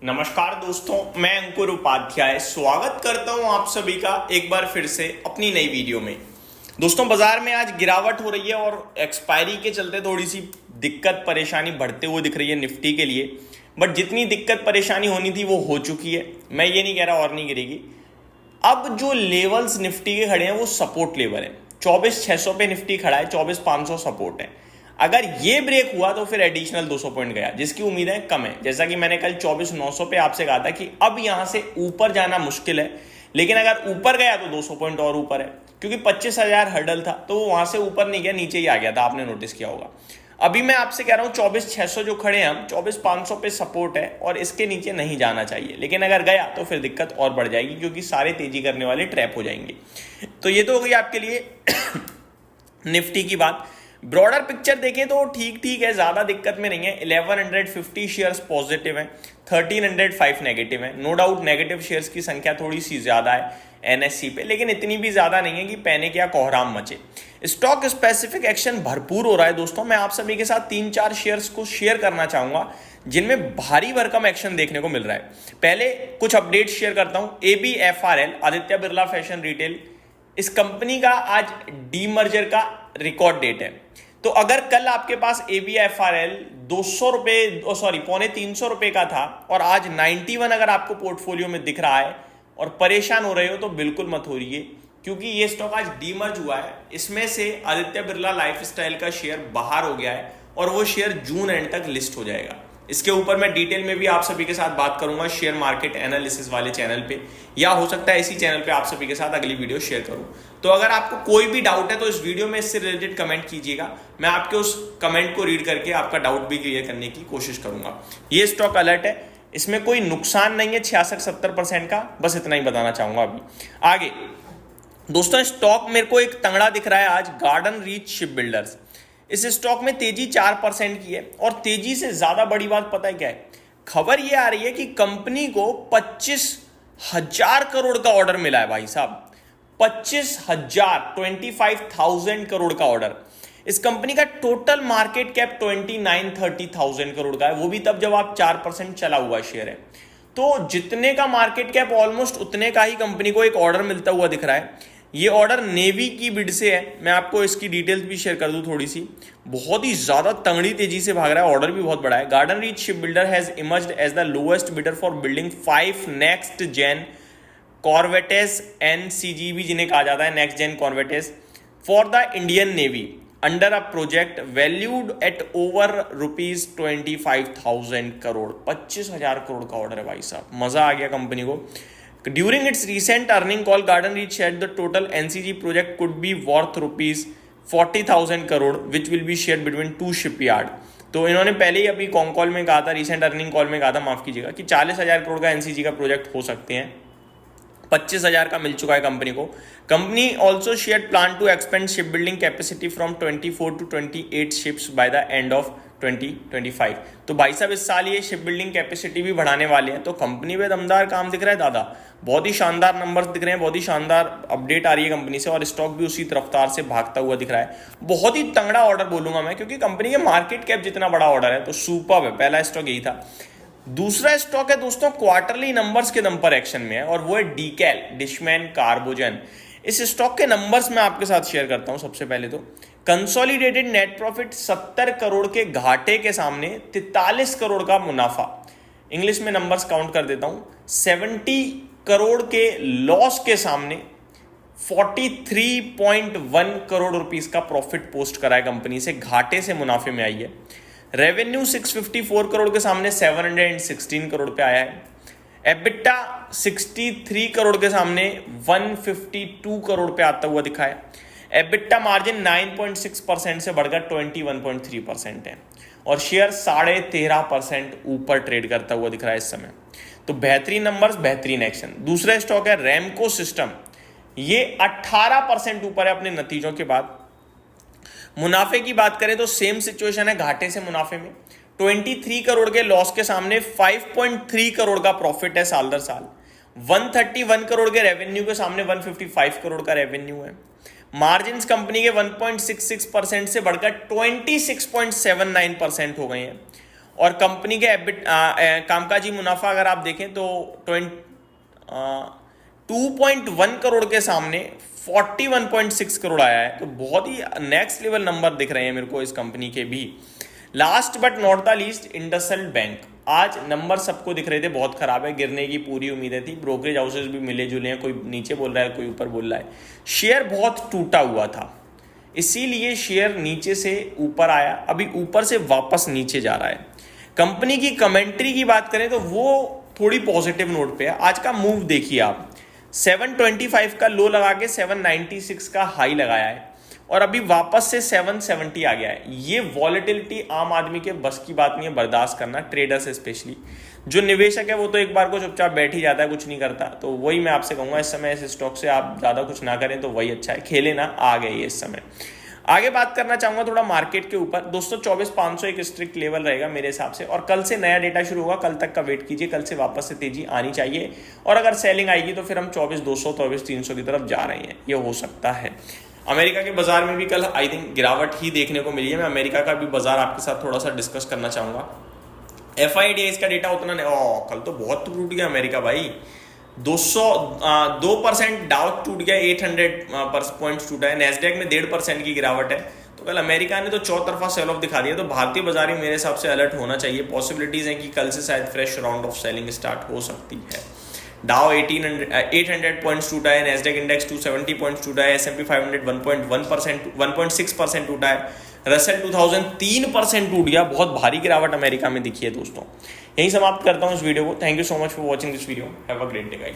नमस्कार दोस्तों, मैं अंकुर उपाध्याय स्वागत करता हूं आप सभी का एक बार फिर से अपनी नई वीडियो में। दोस्तों, बाजार में आज गिरावट हो रही है और एक्सपायरी के चलते थोड़ी सी दिक्कत परेशानी बढ़ते हुए दिख रही है निफ्टी के लिए। बट जितनी दिक्कत परेशानी होनी थी वो हो चुकी है। मैं ये नहीं कह रहा और नहीं गिरेगी। अब जो लेवल्स निफ्टी के खड़े हैं वो सपोर्ट लेवल है। 24,600 पे निफ्टी खड़ा है, 24,500 सपोर्ट है। अगर ये ब्रेक हुआ तो फिर एडिशनल 200 पॉइंट गया, जिसकी उम्मीदें कम है। जैसा कि मैंने कल 24,900 पे आपसे कहा था कि अब यहां से ऊपर जाना मुश्किल है, लेकिन अगर ऊपर गया तो 200 पॉइंट और ऊपर है, क्योंकि 25,000 हर्डल था तो वो वहां से ऊपर नहीं गया, नीचे ही आ गया था। आपने नोटिस किया होगा। अभी मैं आपसे कह रहा हूं 24,600 जो खड़े हैं हम, 24,500 पे सपोर्ट है और इसके नीचे नहीं जाना चाहिए। लेकिन अगर गया तो फिर दिक्कत और बढ़ जाएगी, क्योंकि सारे तेजी करने वाले ट्रैप हो जाएंगे। तो ये तो हो गई आपके लिए निफ्टी की बात। ब्रॉडर पिक्चर देखें तो ठीक है, ज्यादा दिक्कत में नहीं है। 1150 शेयर्स पॉजिटिव हैं, 1305 नेगेटिव हैं। नो डाउट नेगेटिव शेयर्स की संख्या थोड़ी सी ज्यादा है एनएससी पे, लेकिन इतनी भी ज्यादा नहीं है कि पैनिक या कोहराम मचे। स्टॉक स्पेसिफिक एक्शन भरपूर हो रहा है दोस्तों। मैं आप सभी के साथ 3-4 शेयर्स को शेयर करना चाहूंगा जिनमें भारी भरकम एक्शन देखने को मिल रहा है। पहले कुछ अपडेट शेयर करता हूं। ABFRL, Aditya Birla fashion retail, इस कंपनी का आज डीमर्जर का रिकॉर्ड डेट है। तो अगर कल आपके पास ABFRL 200 रुपए पौने 300 रुपए का था और आज 91 अगर आपको पोर्टफोलियो में दिख रहा है और परेशान हो रहे हो तो बिल्कुल मत हो रही है, क्योंकि ये स्टॉक आज डीमर्ज हुआ है। इसमें से आदित्य बिरला लाइफस्टाइल का शेयर बाहर हो गया है और वो शेयर जून एंड तक लिस्ट हो जाएगा। इसके ऊपर मैं डिटेल में भी आप सभी के साथ बात करूंगा शेयर मार्केट एनालिसिस वाले चैनल पे, या हो सकता है इसी चैनल पे आप सभी के साथ अगली वीडियो शेयर करूं। तो अगर आपको कोई भी डाउट है तो इस वीडियो में इससे रिलेटेड कमेंट कीजिएगा। मैं आपके उस कमेंट को रीड करके आपका डाउट भी क्लियर करने की कोशिश करूंगा। ये स्टॉक अलर्ट है, इसमें कोई नुकसान नहीं है 66-70% का, बस इतना ही बताना चाहूंगा। अभी आगे दोस्तों, स्टॉक मेरे को एक तंगड़ा दिख रहा है आज, गार्डन रीच शिप बिल्डर्स। इस स्टॉक में तेजी 4% की है और तेजी से ज्यादा बड़ी बात पता है क्या है? खबर ये आ रही है कि कंपनी को 25,000 करोड़ का ऑर्डर मिला है भाई साहब। 25,000 करोड़ का ऑर्डर। इस कंपनी का टोटल मार्केट कैप 29-30,000 करोड़ का है, वो भी तब जब आप 4% चला हुआ शेयर है। तो जितने का मार्केट कैप ऑलमोस्ट उतने का ही कंपनी को एक ऑर्डर मिलता हुआ दिख रहा है। ये ऑर्डर नेवी की बिड से है। मैं आपको इसकी डिटेल्स भी शेयर कर दूं थोड़ी सी। बहुत ही ज्यादा तंगड़ी तेजी से भाग रहा है, ऑर्डर भी बहुत बड़ा है। Garden Reach ship builder has emerged as the lowest bidder for building 5 next gen corvettes NCG भी जिन्हें कहा जाता है, next gen corvettes, for the Indian navy under a project valued at over ₹25,000 crore. 25,000 crore का ऑर्डर है भाई साहब, मजा आ गया कंपनी को। During its recent earning call, Garden Reach said the total NCG project could be worth ₹40,000 crore, which will be shared between 2 shipyard. तो इन्होंने पहले ही अभी कॉन कॉल में कहा था, रिसेंट अर्निंग कॉल में कहा था, माफ कीजिएगा, कि 40,000 करोड़ का NCG का प्रोजेक्ट हो सकते हैं। 25,000 का मिल चुका है कंपनी को। Company also share plan to expand ship building capacity from 24 to 28 ships by the end of 2025। तो भाई साहब इस साल ये शिप बिल्डिंग कैपेसिटी भी बढ़ाने वाले हैं। तो कंपनी में दमदार काम दिख रहा है दादा, बहुत ही शानदार नंबर्स दिख रहे हैं, बहुत ही शानदार अपडेट आ रही है कंपनी से, और स्टॉक भी उसी रफ्तार से भागता हुआ दिख रहा है। बहुत ही तंगड़ा ऑर्डर बोलूंगा मैं, क्योंकि कंपनी के मार्केट कैप जितना बड़ा ऑर्डर है तो सुपर्ब है। पहला स्टॉक यही था। दूसरा स्टॉक है दोस्तों, क्वार्टरली नंबर्स के दम पर एक्शन में है, और वो है डीकैल, डिशमैन कार्बोजन। इस स्टॉक के नंबर्स मैं आपके साथ शेयर करता हूं। सबसे पहले तो कंसोलिडेटेड नेट प्रॉफिट 70 करोड़ के घाटे के सामने 43 करोड़ का मुनाफा। इंग्लिश में नंबर्स काउंट कर देता हूं। 70 करोड़ के लॉस के सामने 43.1 करोड़ रुपीस का प्रॉफिट पोस्ट करा है कंपनी से, घाटे से मुनाफे में आई है। रेवेन्यू 654 करोड़ के सामने 716 करोड़ पे आया है। एबिटा 63 करोड़ के सामने 152 करोड़ पे आता हुआ दिखा है। एबिटा मार्जिन 9.6% से बढ़कर 21.3% है, और शेयर 13.5% ऊपर ट्रेड करता हुआ दिख रहा है इस समय। तो बेहतरीन नंबर्स, बेहतरीन एक्शन। दूसरा स्टॉक है रैमको सिस्टम। ये 18% ऊपर है अपने नतीजों के बाद। मुनाफे की बात करें तो सेम सिचुएशन है, घाटे से मुनाफे में। 23 करोड़ के लॉस के सामने 5.3 करोड़ का प्रॉफिट है साल दर साल। 131 करोड़ के रेवेन्यू के सामने 155 करोड़ का रेवेन्यू है। मार्जिन कंपनी के 1.66% से बढ़कर 26.79% हो गए हैं, और कंपनी के कामकाजी मुनाफा अगर आप देखें तो 2.1 करोड़ के सामने 41.6 करोड़ आया है। तो बहुत ही नेक्स्ट लेवल नंबर दिख रहे हैं मेरे को इस कंपनी के भी। Last but not the least, IndusInd bank. आज नंबर सबको दिख रहे थे बहुत खराब है, गिरने की पूरी उम्मीदें थी, ब्रोकरेज हाउसेस भी मिले जुले हैं, कोई नीचे बोल रहा है कोई ऊपर बोल रहा है। शेयर बहुत टूटा हुआ था, इसीलिए शेयर नीचे से ऊपर आया, अभी ऊपर से वापस नीचे जा रहा है। कंपनी की कमेंट्री की बात करें तो वो थोड़ी पॉजिटिव नोट पे है। आज का मूव देखिए आप, 725 का लो लगा के 796 का हाई लगाया है और अभी वापस से 770 आ गया है। ये वॉलेटिलिटी आम आदमी के बस की बात नहीं है बर्दाश्त करना, ट्रेडर्स स्पेशली। जो निवेशक है वो तो एक बार को चुपचाप बैठ ही जाता है, कुछ नहीं करता। तो वही मैं आपसे कहूंगा, इस समय इस स्टॉक से आप ज़्यादा कुछ ना करें तो वही अच्छा है, खेले ना, आ गए ये इस समय। आगे बात करना चाहूंगा थोड़ा मार्केट के ऊपर। दोस्तों 24,500 एक स्ट्रिक्ट लेवल रहेगा मेरे हिसाब से, और कल से नया डेटा शुरू होगा, कल तक का वेट कीजिए, कल से वापस से तेजी आनी चाहिए। और अगर सेलिंग आएगी तो फिर हम 24,200 24,300 की तरफ जा रहे हैं, ये हो सकता है। अमेरिका के बाजार में भी कल आई थिंक गिरावट ही देखने को मिली है। मैं अमेरिका का भी बाजार आपके साथ थोड़ा सा डिस्कस करना चाहूंगा। FIDIs का डेटा उतना नहीं, कल तो बहुत टूट गया अमेरिका भाई, 2% डाउ टूट गया, 800 पॉइंट्स टूटा है। नैस्डैक में 1.5% की गिरावट है। तो कल अमेरिका ने तो चौतरफा सेल ऑफ दिखा दिया, तो भारतीय बाजार ही मेरे हिसाब से अलर्ट होना चाहिए। पॉसिबिलिटीज हैं कि कल से शायद fresh round of selling start हो सकती है। डाउ 800 पॉइंट्स टूटा है, नैस्डैक इंडेक्स 270 पॉइंट्स टूटा है, S&P 500 1.6% टूटा है, रसेल 2000 3% टूट गया। बहुत भारी गिरावट अमेरिका में दिखी है दोस्तों। यही समाप्त करता हूं इस वीडियो को। Thank you so much for watching this video. Have a great day guys.